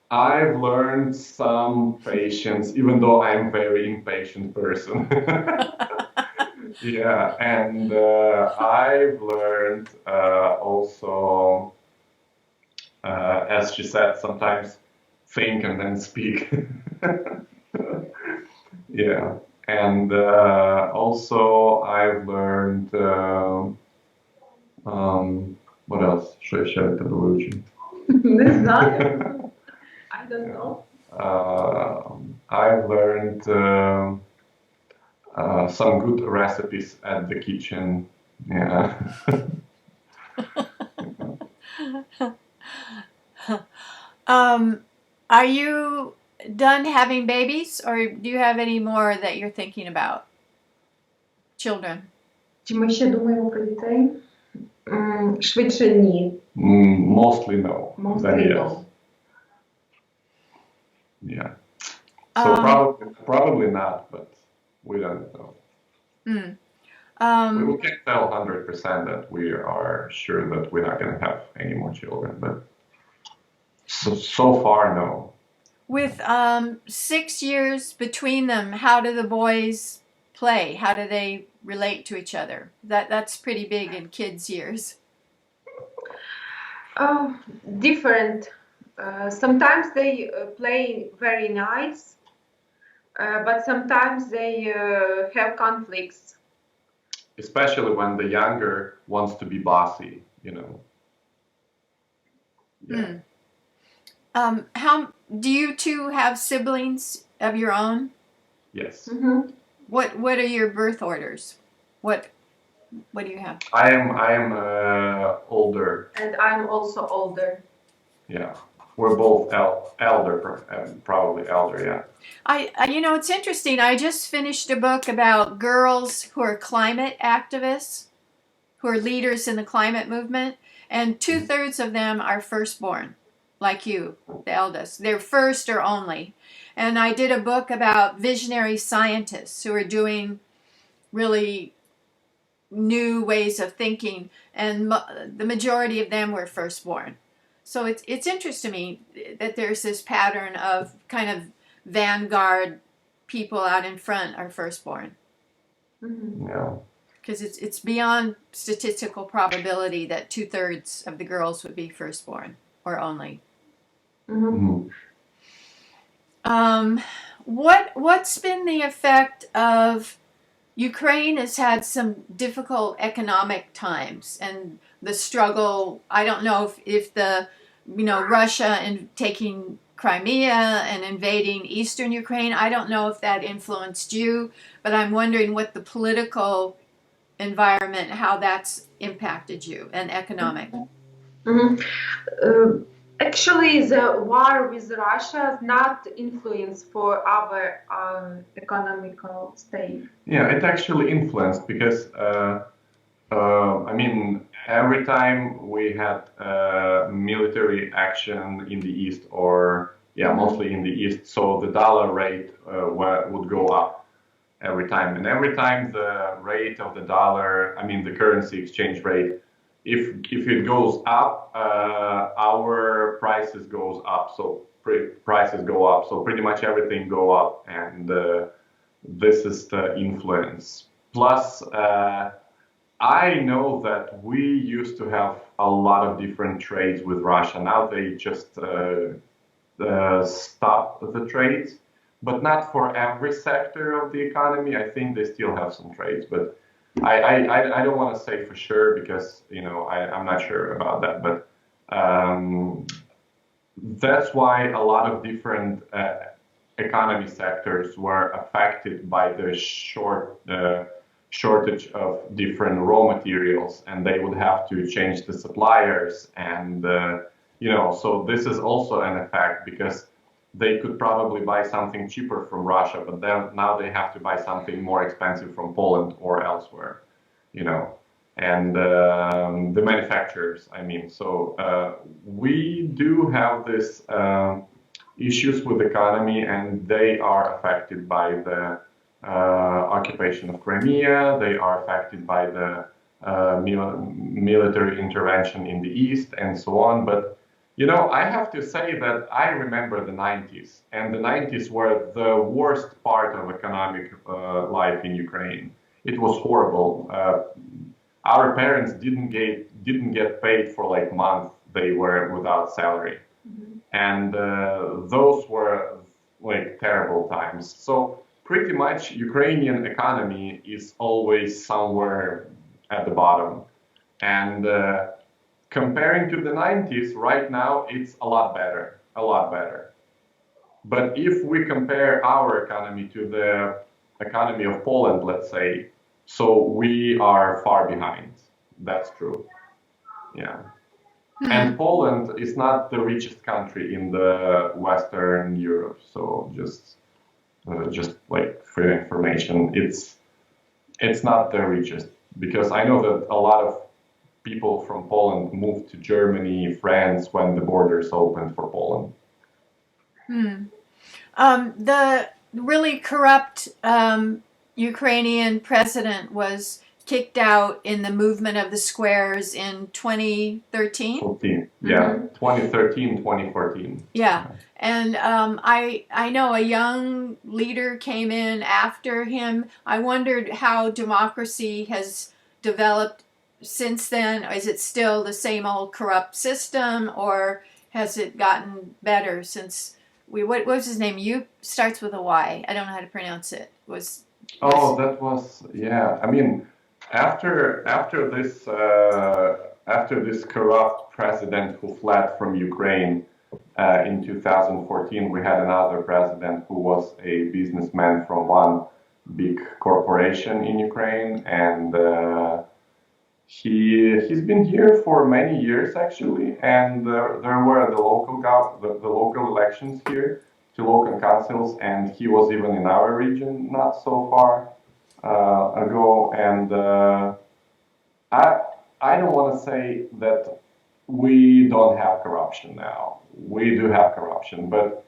I've learned some patience, even though I'm a very impatient person. Yeah, and I've learned also, as she said, sometimes think and then speak. Yeah, and also I've learned, what else? Що ще від тебе вивчив? Не знаю. I don't know. I've learned some good recipes at the kitchen. Yeah. Are you done having babies, or do you have any more that you're thinking about? Children. Чи ми ще думаємо про дітей? Швидше ні. Mostly no. Mostly Then yes. no. Yeah. So probably not, but we don't know. We can't tell 100% that we are sure that we're not going to have any more children, but so far, no. With 6 years between them, how do the boys play? How do they relate to each other? That's pretty big in kids' years. Different. Sometimes they play very nice, but sometimes they have conflicts. Especially when the younger wants to be bossy, you know. Yeah. How do you two have siblings of your own? Yes. Mm-hmm. What are your birth orders? What do you have? I am older. And I'm also older. Yeah. We're both elder, probably elder, yeah. I it's interesting. I just finished a book about girls who are climate activists, who are leaders in the climate movement, and 2/3 of them are firstborn, like you, the eldest. They're first or only. And I did a book about visionary scientists who are doing really new ways of thinking, and the majority of them were firstborn. So it's interesting to me that there's this pattern of kind of vanguard people out in front are firstborn. Mm-hmm. Yeah. Because it's beyond statistical probability that 2/3 of the girls would be firstborn or only. Mm-hmm. What's been the effect of Ukraine has had some difficult economic times, and the struggle, I don't know if the, Russia and taking Crimea and invading eastern Ukraine, I don't know if that influenced you, but I'm wondering what the political environment, how that's impacted you, and economic. Mm-hmm. Actually, the war with Russia is not influence for our economical state. Yeah, it actually influenced because, every time we had military action in the East, or mostly in the East, so the dollar rate would go up every time. And every time the rate of the dollar, the currency exchange rate, if it goes up, our prices goes up. So prices go up. So pretty much everything go up, and this is the influence. Plus, I know that we used to have a lot of different trades with Russia. Now they just stopped the trades, but not for every sector of the economy. I think they still have some trades, but I don't want to say for sure because I'm not sure about that. But that's why a lot of different economy sectors were affected by the shortage of different raw materials, and they would have to change the suppliers, and So this is also an effect because they could probably buy something cheaper from Russia, but then now they have to buy something more expensive from Poland or elsewhere, and the manufacturers, I mean. So we do have this issues with economy, and they are affected by the occupation of Crimea. They are affected by the military intervention in the east and so on. But I have to say that I remember the 90s, and the 90s were the worst part of economic life in Ukraine. It was horrible. Our parents didn't get paid for like months. They were without salary, and those were like terrible times. So pretty much Ukrainian economy is always somewhere at the bottom, and comparing to the 90s, right now it's a lot better, a lot better. But if we compare our economy to the economy of Poland, let's say, so we are far behind. That's true. Yeah. And Poland is not the richest country in the Western Europe. So just like for your information, it's not the richest, because I know that a lot of people from Poland moved to Germany, France when the borders opened for Poland. The really corrupt Ukrainian president was kicked out in the movement of the squares in 2013. 2013, 2014. Yeah, and I know a young leader came in after him. I wondered how democracy has developed since then. Is it still the same old corrupt system, or has it gotten better since what was his name? Starts with a Y. I don't know how to pronounce it. That was, yeah. I mean, after this corrupt president who fled from Ukraine in 2014, we had another president who was a businessman from one big corporation in Ukraine, and he's been here for many years actually, and there were the local elections here to local councils, and he was even in our region not so far ago, and I don't want to say that we don't have corruption now. We do have corruption, but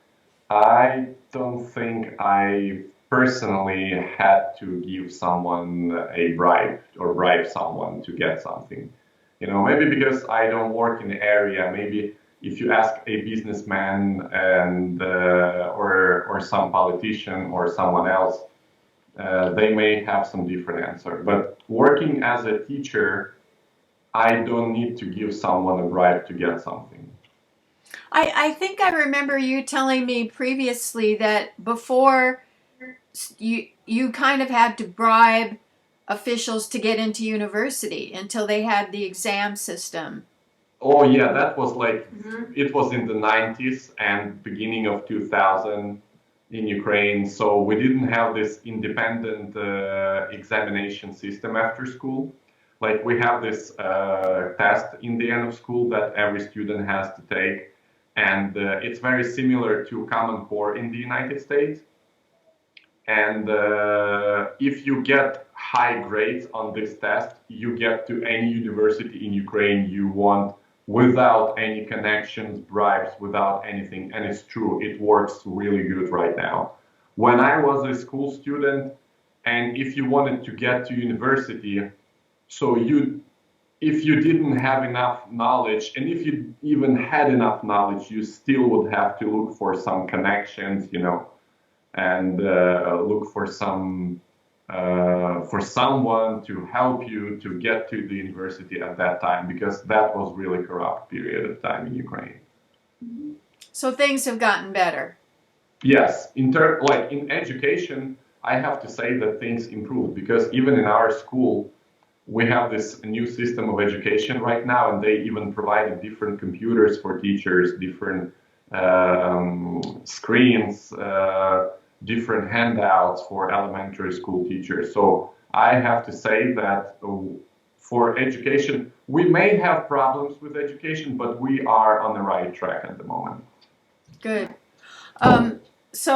I don't think I personally had to give someone a bribe or bribe someone to get something. Maybe because I don't work in the area. Maybe if you ask a businessman and or some politician or someone else, they may have some different answer. But working as a teacher, I don't need to give someone a bribe to get something. I think I remember you telling me previously that before you kind of had to bribe officials to get into university until they had the exam system. Oh yeah, that was like, it was in the 90s and beginning of 2000 in Ukraine. So we didn't have this independent examination system after school. Like we have this test in the end of school that every student has to take. And it's very similar to Common Core in the United States. And if you get high grades on this test, you get to any university in Ukraine you want without any connections, bribes, without anything. And it's true, it works really good right now. When I was a school student, and if you wanted to get to university, so if you didn't have enough knowledge, and if you even had enough knowledge, you still would have to look for some connections, and look for someone to help you to get to the university at that time, because that was really corrupt period of time in Ukraine. So things have gotten better. Yes, in education, I have to say that things improved, because even in our school, we have this new system of education right now, and they even provided different computers for teachers, different screens, different handouts for elementary school teachers. So I have to say that for education. We may have problems with education, but we are on the right track at the moment. Good. So,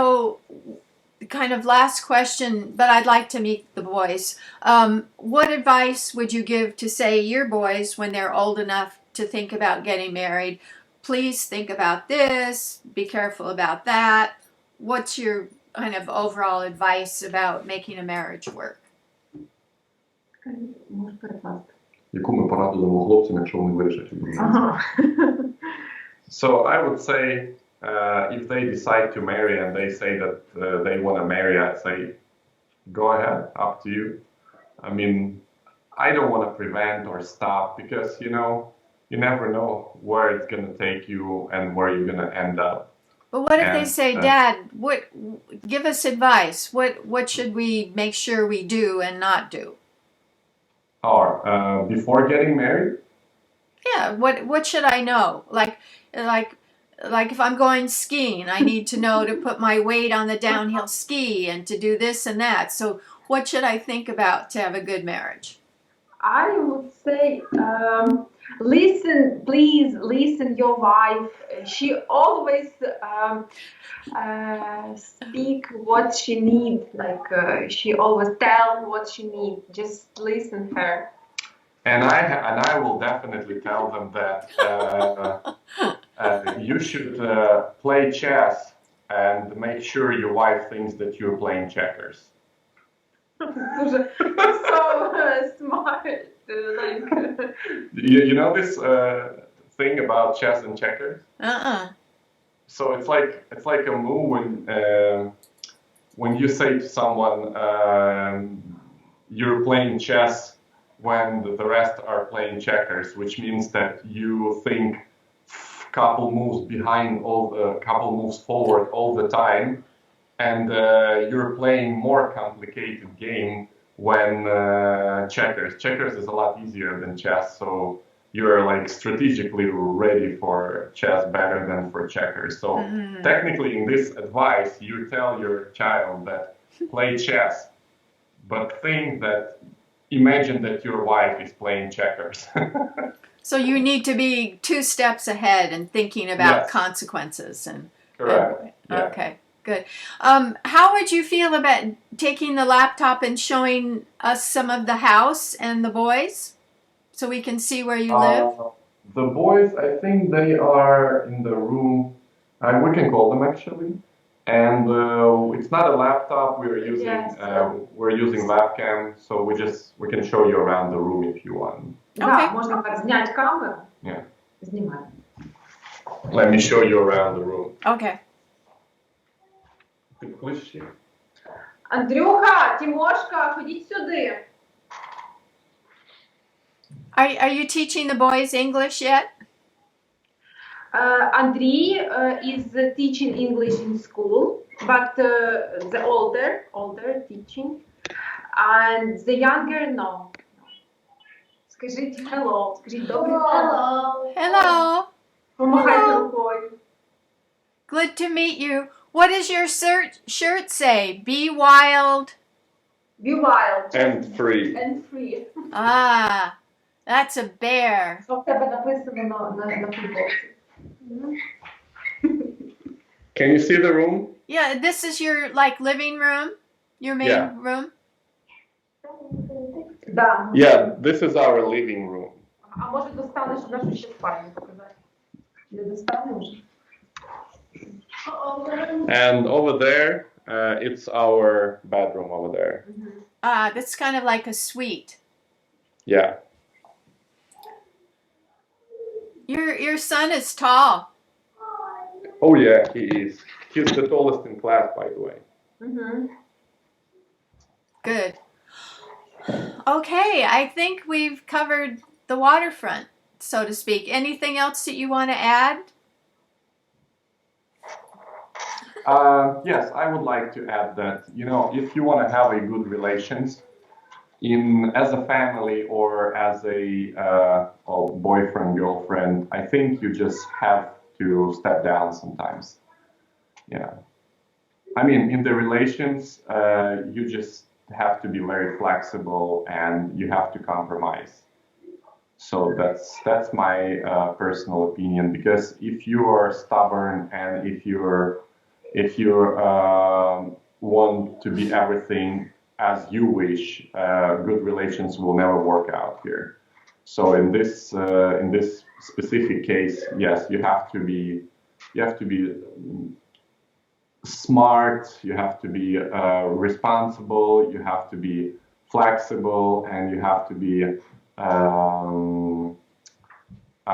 kind of last question, but I'd like to meet the boys. What advice would you give to, say, your boys when they're old enough to think about getting married? Please think about this, be careful about that. What's your kind of overall advice about making a marriage work? Можеш перекласти. Яку ми пораду дамо хлопцям, якщо вони вирішать одружитися? Ага. So I would say, if they decide to marry and they say that they want to marry, I'd say, go ahead, up to you. I mean, I don't want to prevent or stop because, you never know where it's going to take you and where you're going to end up. But what if they And, say, Dad, give us advice. What should we make sure we do and not do? Or before getting married? Yeah, what should I know? Like if I'm going skiing, I need to know to put my weight on the downhill ski and to do this and that. So what should I think about to have a good marriage? I would say, please listen your wife. She always speak what she needs. Like she always tell what she needs. Just listen her. And I will definitely tell them that you should play chess and make sure your wife thinks that you're playing checkers. So smart. Like. You know this thing about chess and checkers? So it's like a move when you say to someone you're playing chess when the rest are playing checkers, which means that you think couple moves behind, couple moves forward all the time, and you're playing more complicated game when checkers. Checkers is a lot easier than chess, so you're like strategically ready for chess better than for checkers. So technically in this advice, you tell your child that play chess, but imagine that your wife is playing checkers. So you need to be 2 steps ahead and thinking about Yes. consequences. Correct. Yeah. Okay, good. How would you feel about taking the laptop and showing us some of the house and the boys so we can see where you live? The boys, I think they are in the room. We can call them actually. And it's not a laptop. We're using Yes. we're using webcam, so we can show you around the room if you want. Да, Okay. можна так зняти камеру. Yeah. Знімай. Let me show you around the room. Okay. Ти покличеш їх? Андрюха, Тимошка, ходіть сюди. Are you teaching the boys English yet? Andrei is teaching English in school, but the older teaching, and the younger no. Скажіть hello, скажіть добрий Hello. Hello. Помахайте рукою. Good to meet you. What does your shirt say? Be wild. Be wild. And free. And free. Ah, that's a bear. Що в тебе написано на футболці? Can you see the room? Yeah, this is your living room, your main Yeah. room. Да. Yeah, this is our living room. А може достанеш нашу ще спальню показати? Не достане вже? And over there, it's our bedroom over there. Ah, that's kind of like a suite. Yeah. Your son is tall. Oh yeah, he is. He's the tallest in class, by the way. Good. Okay, I think we've covered the waterfront, so to speak. Anything else that you want to add? Yes, I would like to add that, if you want to have a good relations as a family or as a boyfriend, girlfriend, I think you just have to step down sometimes. Yeah. I mean, in the relations, you just have to be very flexible and you have to compromise. So that's my personal opinion. Because if you are stubborn and if you want to be everything as you wish, good relations will never work out here. So in this specific case, yes, you have to be smart, you have to be responsible, you have to be flexible, and you have to be, I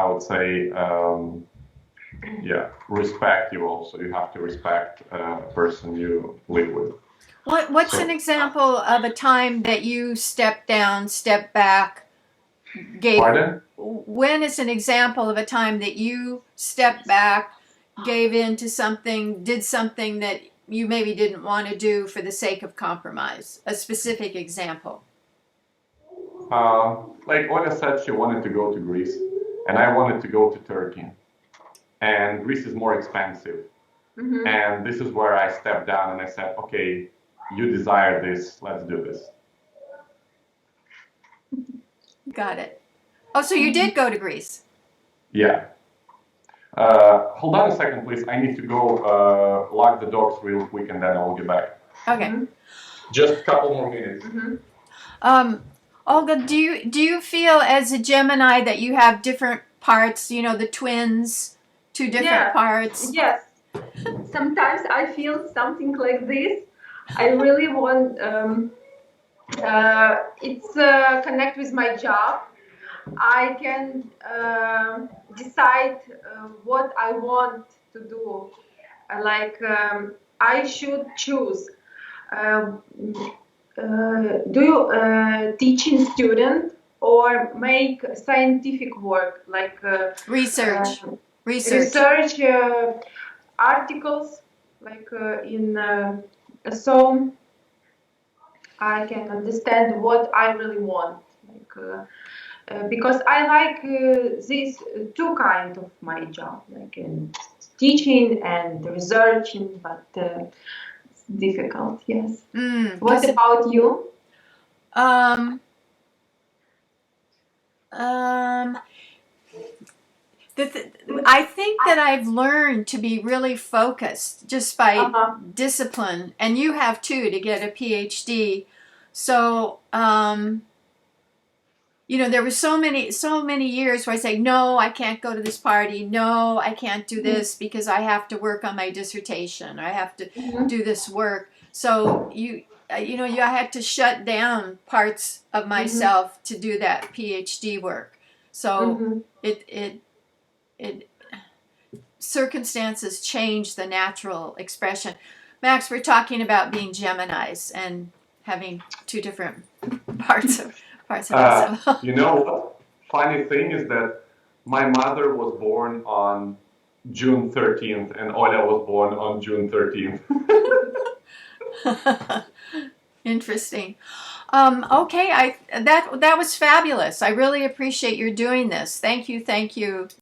would say, respect you also. You have to respect a person you live with. What's an example of a time that you stepped down, stepped back, gave? Pardon? When is an example of a time that you stepped back, gave in to something, did something that you maybe didn't want to do for the sake of compromise? A specific example. Like Olya said, she wanted to go to Greece, and I wanted to go to Turkey. And Greece is more expensive. Mm-hmm. And this is where I stepped down and I said, okay, you desire this, let's do this. Got it. Oh, so you did go to Greece? Yeah. Hold on a second, please. I need to go lock the doors real quick and then I'll get back. Okay. Mm-hmm. Just a couple more minutes. Mm-hmm. Olga, do you feel as a Gemini that you have different parts, you know, the twins, two different parts? Yes. Sometimes I feel something like this. I really want, it's connect with my job. I can decide what I want to do. I should choose. Do you teaching student or make scientific work like Research. research articles like so I can understand what I really want, because I like these two kind of my job, like in teaching and researching, but it's difficult. Yes. What about you? I think that I've learned to be really focused just by discipline, and you have too, to get a PhD. So, you know, there were so many years where I say, no, I can't go to this party. No, I can't do this because I have to work on my dissertation. I have to do this work. So I had to shut down parts of myself to do that PhD work. So it circumstances change the natural expression. Max, we're talking about being Geminis and having two different parts of us. You know what? Funny thing is that my mother was born on June 13th and Olya was born on June 13th. Interesting. Okay, that was fabulous. I really appreciate your doing this. Thank you.